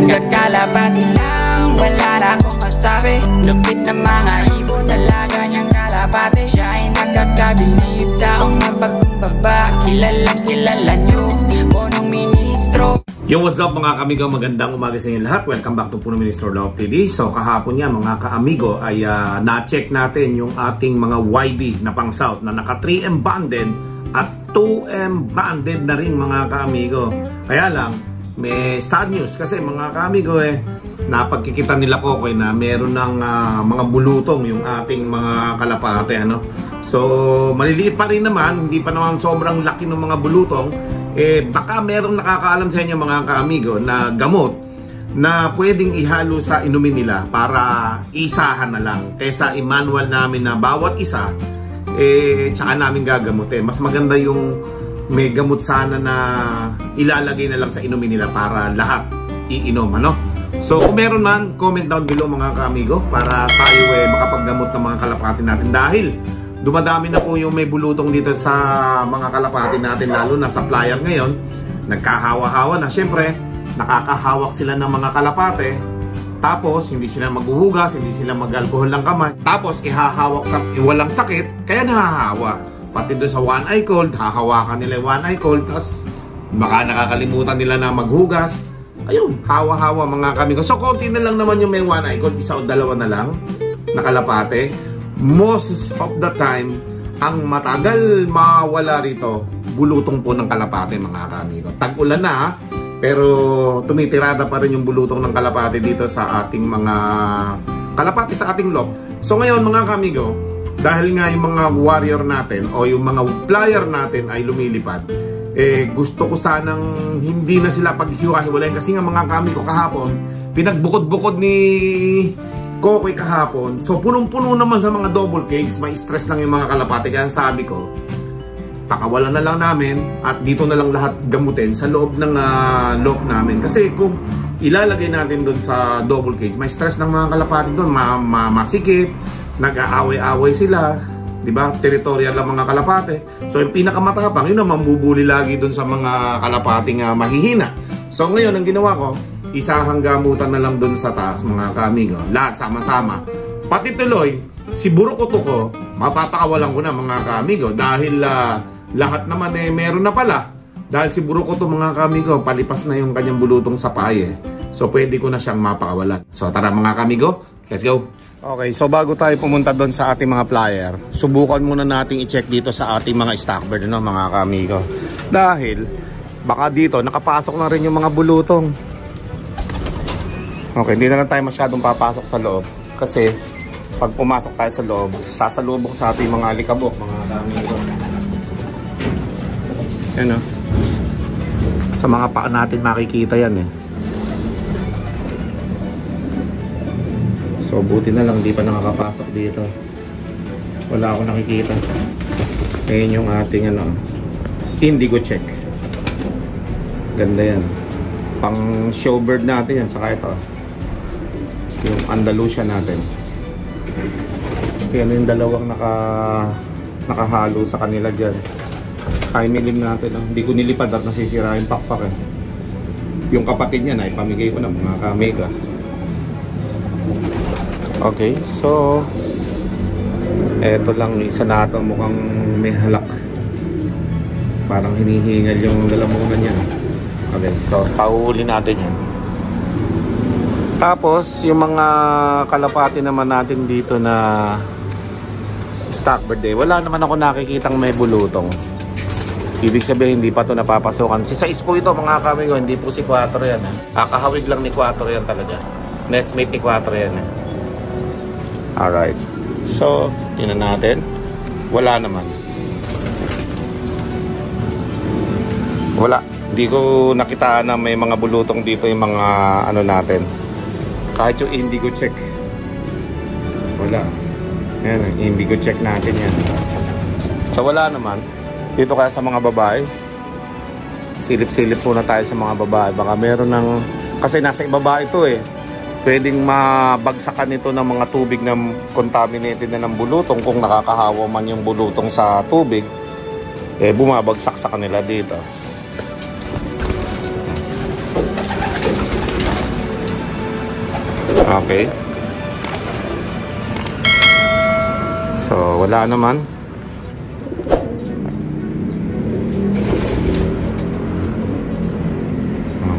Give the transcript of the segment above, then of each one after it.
Kakalapati lang, wala na akong masabi. Lupit na mga ibon, talaga niyang kalapati. Siya ay nakakabilib, taong mapagkumbaba. Kilalang kilala niyo, punong ministro. Yo, what's up mga kaamigo? Magandang umaga sa inyo lahat. Welcome back to Punong Ministro Love TV. So kahapon nga mga kaamigo ay na-check natin yung ating mga YB na pang South na naka 3M banded at 2M banded na rin mga kaamigo. Kaya lang, may sad news kasi mga kaamigo napagkikita nila ko na meron ng mga bulutong yung ating mga kalapate, ano? So maliliit pa rin naman, hindi pa naman sobrang laki ng mga bulutong. Baka merong nakakaalam sa inyo mga kaamigo na gamot na pwedeng ihalo sa inumin nila para isahan na lang kaysa i-manual namin na bawat isa tsaka namin gagamutin. Mas maganda yung may gamot sana na ilalagay na lang sa inumin nila para lahat iinom, ano? So kung meron man, comment down below mga kaamigo para tayo makapaggamot ng mga kalapati natin dahil dumadami na po yung may bulutong dito sa mga kalapati natin, lalo na sa flyer ngayon. Nagkahawa-hawa na, syempre nakakahawak sila ng mga kalapate, tapos hindi sila maghuhugas, hindi sila mag-alcohol ng kamay, tapos ihahawak sa walang sakit, kaya nahahawa. Pati doon sa one eye cold, hahawakan nila yung one eye cold, tapos baka nakakalimutan nila na maghugas. Ayun, hawa-hawa mga kamigo. So konti na lang naman yung may one eye cold, isa o dalawa na lang na kalapate. Most of the time, ang matagal mawala rito, bulutong po ng kalapate mga kamigo. Tag-ulan na, pero tumitirada pa rin yung bulutong ng kalapate dito sa ating mga kalapate sa ating loob. So ngayon mga kamigo, dahil nga yung mga warrior natin o yung mga flyer natin ay lumilipad, gusto ko sanang hindi na sila paghiwa-hiwalayin kasi nga mga kamigo kahapon, pinagbukod-bukod ni Kokoy kahapon. So punong-puno naman sa mga double cage, may stress lang yung mga kalapate. Kaya sabi ko, pakawalan na lang namin at dito na lang lahat gamutin sa loob ng loob namin. Kasi kung ilalagay natin doon sa double cage, may stress ng mga kalapate doon, masikip, nag-aaway-aaway sila, di ba? Territorial lang mga kalapate. So yung pinakamatapang, yun naman bubuli lagi doon sa mga kalapating mahihina. So ngayon ang ginawa ko, isahang gamutan na lang dun sa taas mga kaamigo. Lahat sama-sama. Pati tuloy, si Burukoto ko, mapapakawalan ko na mga kaamigo. Dahil lahat naman meron na pala. Dahil si Burukoto mga kaamigo, palipas na yung kanyang bulutong sa paye. So pwede ko na siyang mapakawalan. So tara mga kaamigo, let's go! Okay, so bago tayo pumunta doon sa ating mga flyer, subukan muna nating i-check dito sa ating mga stock bird, no, mga kaamigo. Dahil baka dito nakapasok na rin yung mga bulutong. Okay, hindi na lang tayo masyadong papasok sa loob kasi pag pumasok tayo sa loob, sasalubok sa ating mga alikabok, mga kaamigo. Yan, sa mga paa natin makikita yan So buti na lang di pa nakakapasok dito. Wala akong nakikita. Ngayon yung ating indigo check. Ganda yan. Pang showbird natin yan. Saka ito yung Andalusia natin. Yan yung dalawang nakahalo sa kanila dyan. Milim natin. Hindi ko nilipad at nasisira yung pakpak Yung kapatid niya na ipamigay ko na mga kamega. Okay, so eto lang isa na ito, mukhang may halak. Parang hinihingal yung lalamunan niya. Okay, so pauuli natin yan. Tapos yung mga kalapati naman natin dito na stock bird wala naman ako nakikitang may bulutong. Ibig sabihin hindi pa ito napapasukan. Si size po ito mga kamigo, hindi po si 4 yan Kakahawig lang ni 4 yan talaga. Nestmate ni 4 yan Alright, so tingnan natin. Wala naman. Wala. Hindi ko nakitaan na may mga bulutong dito yung mga natin. Kahit yung indigo check, wala. Yan, ang indigo check natin yan. So wala naman. Dito kaya sa mga babae, silip-silip muna tayo sa mga babae. Baka meron ng, kasi nasa ibaba ito pwedeng mabagsakan ito ng mga tubig na contaminated na ng bulutong. Kung nakakahawa man yung bulutong sa tubig, bumabagsak sa kanila dito. Okay. So, wala naman.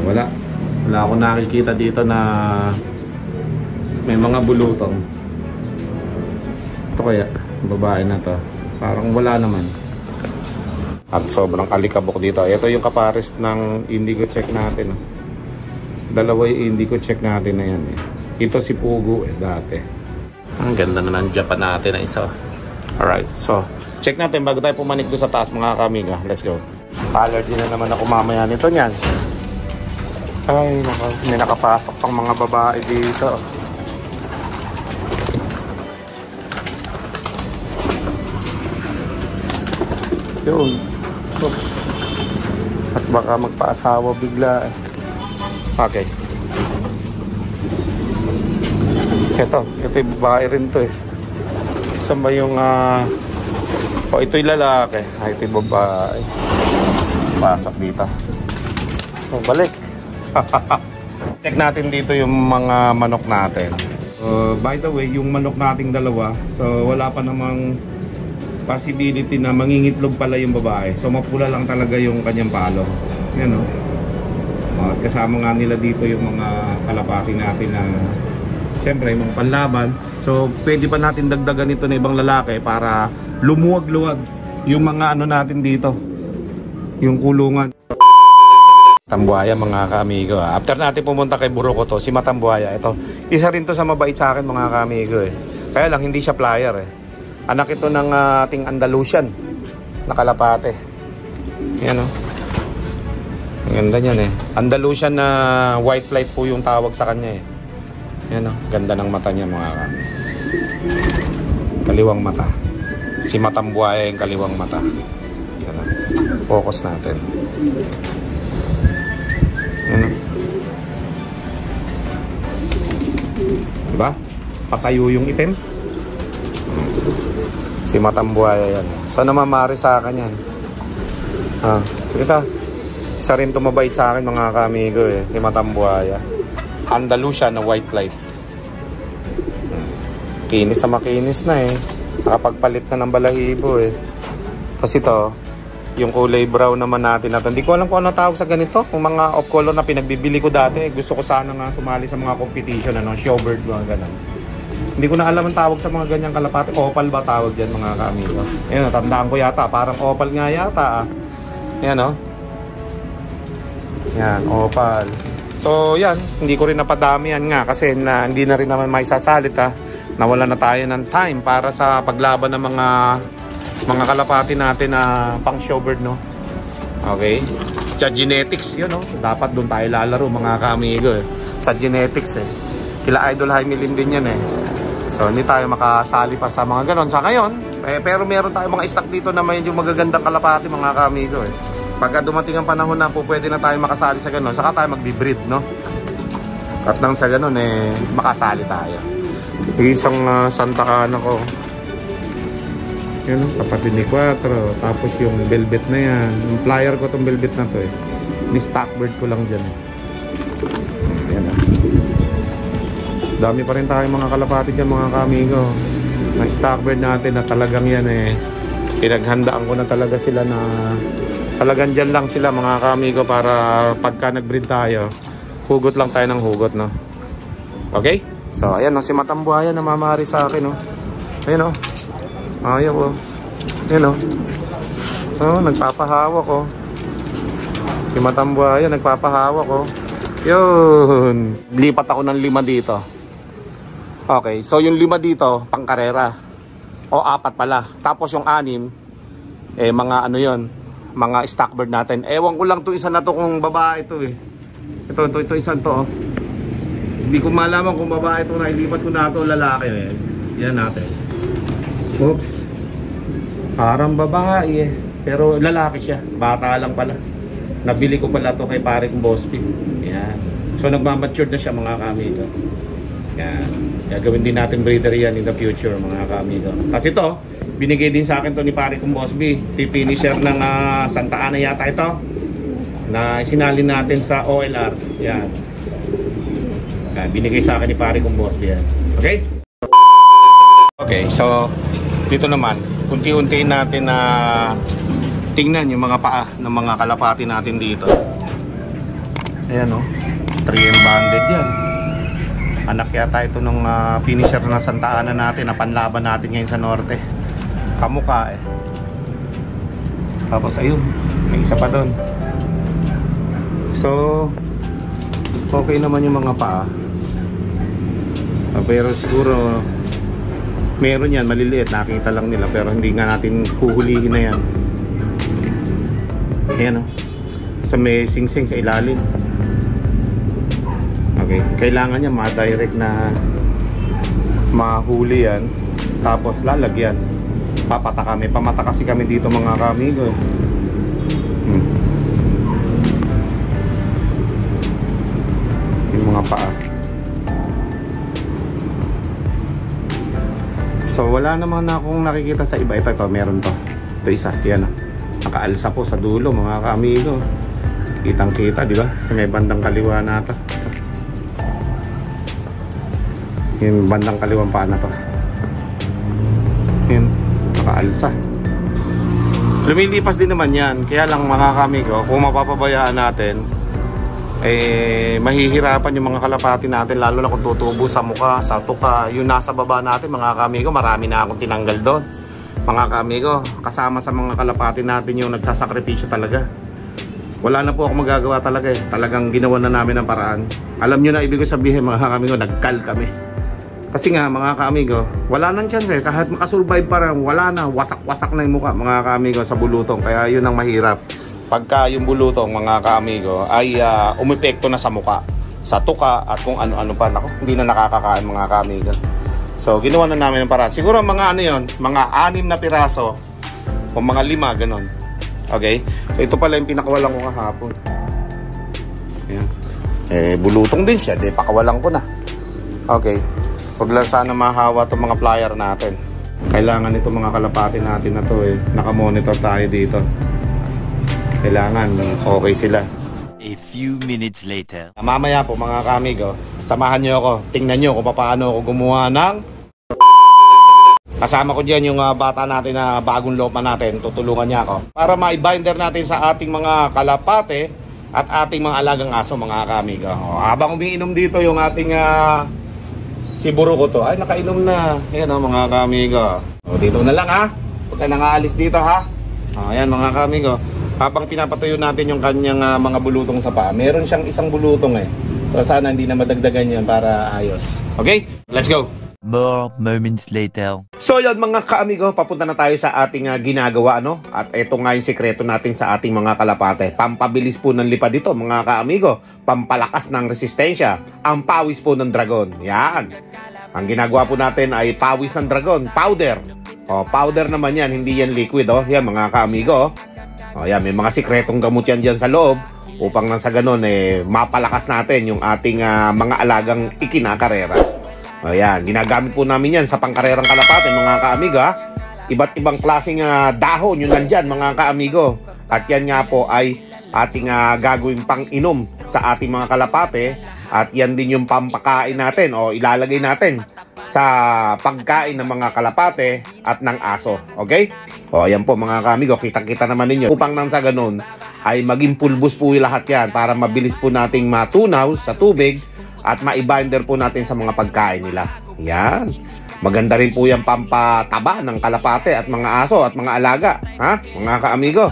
Wala. Wala akong nakikita dito na may mga bulutong. Ito kaya, babae na to. Parang wala naman. At sobrang alikabok dito. Ito yung kapares ng indigo check natin. Dalawa yung indigo check natin na yan. Ito si Pugu dati. Ang ganda na ng Japan natin na isa. Alright, so check natin bago tayo pumanik doon sa taas mga kamiga. Let's go. Allergy na naman ako mamaya nito niyan. Ay, may nakapasok pang mga babae dito. Yun. At baka magpaasawa bigla eh. Okay. Ito yung babae rin to eh. Saan ba yung ito yung lalaki. Ito yung babae. Pasok dito. So, balik. Check natin dito yung mga manok natin. By the way, yung manok nating dalawa, so wala pa namang possibility na mangingitlog pala yung babae. So mapula lang talaga yung kanyang palo. Yan o. At kasama nga nila dito yung mga kalapati natin na siyempre mga panlaban. So pwede pa natin dagdagan ito na ibang lalaki para lumuwag-luwag yung mga ano natin dito. Yung kulungan. Tambuhaya mga kamigo. After natin pumunta kay Buroko to, si Matambuhaya, ito, isa rin to sa mabait sa akin mga kamigo eh. Kaya lang hindi siya flyer eh. Anak ito ng ating Andalusian na kalapate. Yan o. Ang ganda niyan eh. Andalusian na white flight po yung tawag sa kanya eh. Yan o. Ganda ng mata niya mga kamigo. Kaliwang mata. Si Matambuhaya yung kaliwang mata. Yan o. Focus natin. Ano? Diba? Patayo yung itim. Si Matambuhaya yan. So namamari sa akin yan. Kita. Isa rin tumabait sa akin mga kamigo eh. Si Matambuhaya. Andalusian na white light. Kinis na makinis na eh. Nakapagpalit na ng balahibo eh. Kasi ito yung kulay brown naman natin natin. Hindi ko alam kung ano tawag sa ganito. Kung mga off color na pinagbibili ko dati. Gusto ko sana nga sumali sa mga competition. Ano, showbird, mga ganun. Hindi ko na alam ang tawag sa mga ganyang kalapati. Opal ba tawag dyan mga kamigo? Ayan, tandaan ko yata. Parang opal nga yata. Ayan o. Yan, opal. So yan, hindi ko rin napadami yan nga. Kasi hindi na rin naman may sasalit ha. Nawala na tayo ng time para sa paglaban ng mga kalapati natin na pang showbird, no? Okay? Sa genetics, yun, no? Dapat doon tayo lalaro, mga kamigo, eh. Sa genetics, eh. Kila Idol Jaime Lim din yan, eh. So, hindi tayo makasali pa sa mga ganon. Sa ngayon, pero meron tayo mga stock dito na medyo magagandang kalapati, mga kamigo, eh. Pagka dumating ang panahon na po, pwede na tayo makasali sa ganon. Saka tayo magbi-breed, no? At nang sa ganon, eh, makasali tayo. Isang Santa Cana ko. Yan, kapatid ni Quattro. Tapos yung velvet na yan. Yung flyer ko itong velvet na to eh. Ni stockbird ko lang dyan. Yan ah. Dami pa rin tayong mga kalapati dyan mga kamigo. Na stockbird natin na talagang yan eh. Pinaghandaan ko na talaga sila na talagang dyan lang sila mga kamigo para pagka nag-breed tayo, hugot lang tayo ng hugot, no? Okay? So ayan no, si Matambuhaya namamari sa akin, no? Ayan no. Ayaw ko. Yan o. So, nagpapahawak ko. Si Matambuhaya, nagpapahawak ko. Yun. Lipat ako ng 5 dito. Okay. So, yung 5 dito, pang karera. O 4 pala. Tapos yung 6, mga ano yun. Mga stockbird natin. Ewan ko lang to isa na to kung babae to eh. Ito isang to. Hindi ko malaman kung babae to na ilipat ko na to lalaki eh. Yan natin. Oops. Parang babae eh. Pero lalaki siya. Bata lang pala. Nabili ko pala to kay pare kong Boss P. Yan. So nagmamature na siya mga kamigo. Yan. Gagawin din natin breeder yan in the future mga kamigo. Kasi to, binigay din sa akin to ni pare kong Boss B. Si finisher ng Santa Ana yata ito. Na sinalin natin sa OLR. Yan. Binigay sa akin ni pare kong boss yan. Okay? Okay, so dito naman, unti-unti natin na tingnan yung mga paa ng mga kalapati natin dito. Ayan o, 3M banded yan. Anak yata ito ng finisher na Santa Ana natin na panlaban natin ngayon sa norte. Kamukha eh. Tapos ayun, may isa pa doon. So okay naman yung mga paa. Pero siguro meron yan maliliit, nakita lang nila, pero hindi nga natin huhulihin na yan. Ayan o, sa may sing-sing sa ilalim. Okay, kailangan niya ma-direct na mahuli yan, tapos lalagyan. Papata kami, pamata kasi kami dito mga kamigo. Yung mga paa. So wala naman akong nakikita sa iba. Ito, meron to. Ito isa, yan o. Nakaalsa po sa dulo mga kaamigo. Kitang kita, di ba? Sa may bandang kaliwa na ito. Yung bandang kaliwang paa na to. Yan, nakaalsa. Lumilipas din naman yan. Kaya lang mga kaamigo, kung mapapabayaan natin, mahihirapan yung mga kalapati natin, lalo na kung tutubo sa mukha, sa tuka. Yung nasa baba natin mga kaamigo, marami na akong tinanggal doon mga kaamigo. Kasama sa mga kalapati natin yung nagsasakripisyo talaga. Wala na po ako magagawa talaga eh. Talagang ginawa na namin ang paraan. Alam nyo na ibig sabihin mga kaamigo, nagkal kami. Kasi nga mga kaamigo, wala nang chance eh. Kahit makasurvive pa rin, wala na, wasak-wasak na yung mukha mga kaamigo sa bulutong. Kaya yun ang mahirap. Pagka yung bulutong mga kaamigo ay umepekto na sa muka, sa tuka at kung ano-ano pa. Naku, hindi na nakakakain mga kaamigo. So ginawa na namin ng paraan. Siguro mga ano yun, mga 6 na piraso o mga 5 ganon. Okay, so ito pala yung pinakawalan ko kahapon. Ayan. Bulutong din siya, di pakawalan ko na. Okay, huwag lang sana mahawa itong mga plier natin. Kailangan ito mga kalapati natin na to nakamonitor tayo dito. Kailangan okay sila. A few minutes later. Mamaya po mga kamigo, samahan nyo ako. Tingnan nyo kung paano ako gumawa ng kasama ko dyan yung bata natin na bagong lopa natin. Tutulungan niya ako para ma-binder natin sa ating mga kalapate at ating mga alagang aso mga kamigo. Habang umiinom dito yung ating si Buro ko to, ay nakainom na. Ayan mga kamigo. Dito na lang ha. Huwag ka nang aalis dito ha. Ayan mga kamigo. Habang pinapatuyo natin yung kanyang mga bulutong sa paa, meron siyang isang bulutong eh. So sana hindi na madagdagan yan para ayos. Okay? Let's go! More moments later. So yun mga kaamigo, papunta na tayo sa ating ginagawa no? At ito nga yung sekreto natin sa ating mga kalapate. Pampabilis po ng lipad dito mga kaamigo. Pampalakas ng resistensya. Ang pawis po ng dragon. Yan. Ang ginagawa po natin ay pawis ng dragon. Powder. Powder naman yan, hindi yan liquid Yan mga kaamigo. Yan, may mga sikretong gamot yan dyan sa loob upang nang sa ganun mapalakas natin yung ating mga alagang ikinakarera. Ayan, ginagamit po namin yan sa pangkarerang kalapate mga kaamigo. Iba't ibang klaseng dahon yun nandyan mga kaamigo. At yan nga po ay ating gagawing pang-inom sa ating mga kalapate. At yan din yung pampakain natin o ilalagay natin sa pagkain ng mga kalapate at ng aso. Okay? Ayan po mga kaamigo, kitang-kita naman ninyo. Upang nang sa ganun ay maging pulbos po yung lahat yan para mabilis po nating matunaw sa tubig at maibinder po natin sa mga pagkain nila. Yan. Maganda rin po yung pampataba ng kalapate at mga aso at mga alaga. Ha? Mga kaamigo.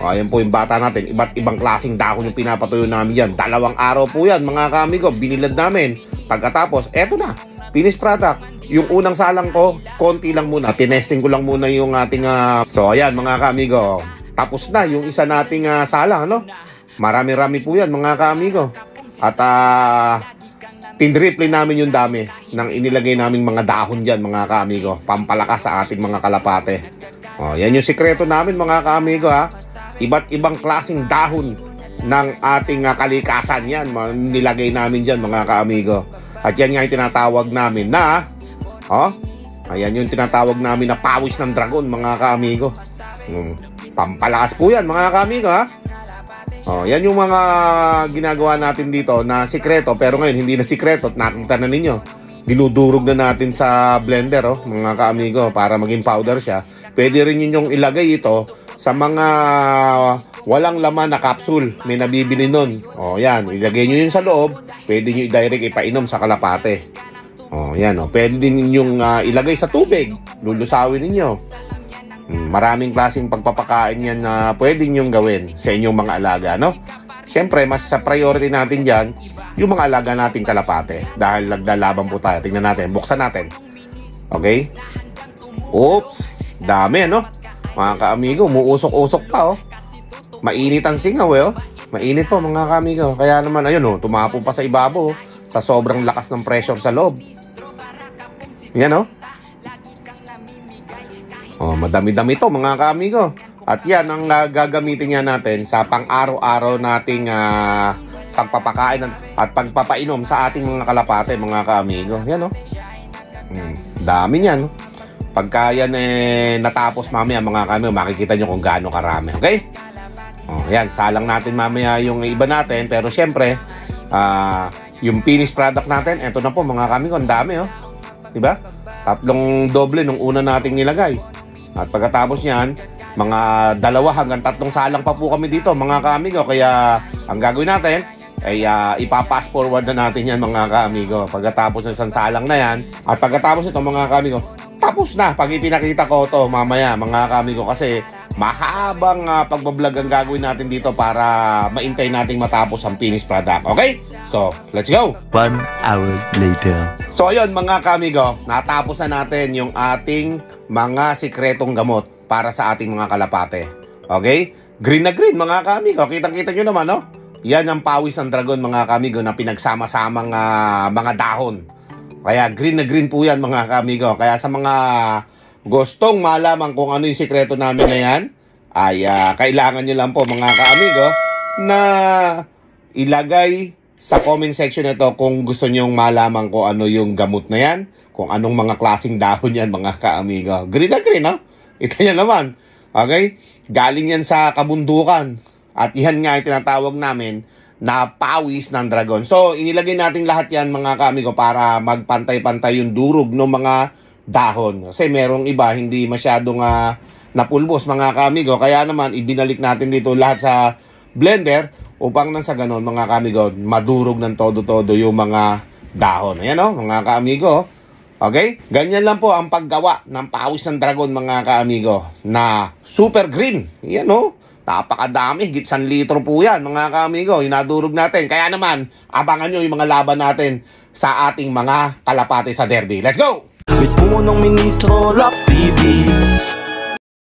Ayan po yung bata natin. Iba't ibang klaseng dahon yung pinapatuyo namin yan. 2 araw po yan mga kaamigo. Binilad namin. Pagkatapos, eto na. Finished product. Yung unang salang ko, konti lang muna. Tinesting ko lang muna yung ating so ayan mga kaamigo. Tapos na yung isa nating salang Marami-rami po yan mga kaamigo. At tinriple namin yung dami ng inilagay naming mga dahon dyan mga kaamigo. Pampalakas sa ating mga kalapate. Yan yung sikreto namin mga kaamigo Iba't ibang klaseng dahon ng ating kalikasan yan. Nilagay namin dyan mga kaamigo. At yan nga yung tinatawag namin na ayan yung tinatawag namin na pawis ng dragon mga kaamigo. Pampalakas po yan mga kaamigo Oh, yan yung mga ginagawa natin dito na sikreto, pero ngayon hindi na sikreto at nakita na ninyo. Dinudurog na natin sa blender, oh, mga kaamigo, para maging powder siya. Pwede rin yun yung ilagay ito sa mga walang laman na capsule. May nabibili nun. Oh, yan. Ilagay nyo yun sa loob. Pwede nyo i-direct ipainom sa kalapate. Oh, yan. Oh. Pwede din yung ilagay sa tubig. Lulusawin ninyo. Maraming klaseng pagpapakain yan na pwede nyong gawin sa inyong mga alaga, no? Siyempre, mas sa priority natin dyan, yung mga alaga nating kalapate. Dahil naglalaban po tayo. Tingnan natin. Buksan natin. Okay? Oops! Dami, no? Mga kaamigo, umuusok-usok pa, oh. Mainit ang singaw, eh, oh. Mainit po, mga kaamigo. Kaya naman, ayun, oh, tumapo pa sa ibabaw, oh, sa sobrang lakas ng pressure sa loob. Yan, oh. Oh, madami-dami to, mga kaamigo. At yan ang gagamitin niya natin sa pang-araw-araw nating pagpapakain at pagpapainom sa ating mga kalapate, mga kaamigo. Yan, oh. Dami niyan, oh. Pagka yan natapos mamaya, mga kaamigo, makikita nyo kung gaano karami. Okay? Oh, yan, salang natin mamaya yung iba natin. Pero syempre, yung finished product natin, eto na po, mga kaamigo, ang dami, oh. Diba? 3 doble nung una nating nilagay. At pagkatapos niyan, mga 2 hanggang 3 salang pa po kami dito, mga kaamigo. Kaya ang gagawin natin ay ipapass forward na natin yan, mga kaamigo. Pagkatapos ng isang salang na yan, at pagkatapos ito, mga kaamigo, tapos na pag ipinakita ko to mamaya, mga kaamigo. Kasi mahabang pagbablog ang gagawin natin dito para maintay nating matapos ang finished product. Okay? So, let's go! 1 hour later. So, ayun, mga kaamigo, natapos na natin yung ating mga sikretong gamot para sa ating mga kalapate. Okay? Green na green, mga kaamigo. Kitang-kita nyo naman, no? Yan ang pawis ng dragon, mga kaamigo, na pinagsama-samang mga dahon. Kaya green na green po yan, mga kaamigo. Kaya sa mga gustong malaman kung ano yung sikreto namin na yan, ay kailangan nyo lang po, mga kaamigo, na ilagay sa comment section nito kung gusto nyong malaman kung ano yung gamot na yan, kung anong mga klaseng dahon yan, mga kaamigo. Green na green, no? Ito yan naman. Okay? Galing yan sa kabundukan. At yan nga yung tinatawag namin na pawis ng dragon. So, inilagay natin lahat yan, mga kaamigo, para magpantay-pantay yung durog ng mga dahon. Kasi merong iba, hindi masyadong napulbos, mga kaamigo. Kaya naman, ibinalik natin dito lahat sa blender upang nang sa ganon, mga kaamigo, madurog ng todo-todo yung mga dahon. Ayan, oh, mga kaamigo. Okay? Ganyan lang po ang paggawa ng pawis ng dragon, mga kaamigo, na super green. Ayan, oh. Napakadami, higit 1 litro po yan, mga kaamigo, inadurog natin. Kaya naman, abangan nyo yung mga laban natin sa ating mga kalapate sa derby. Let's go! With punong ministro, Love TV.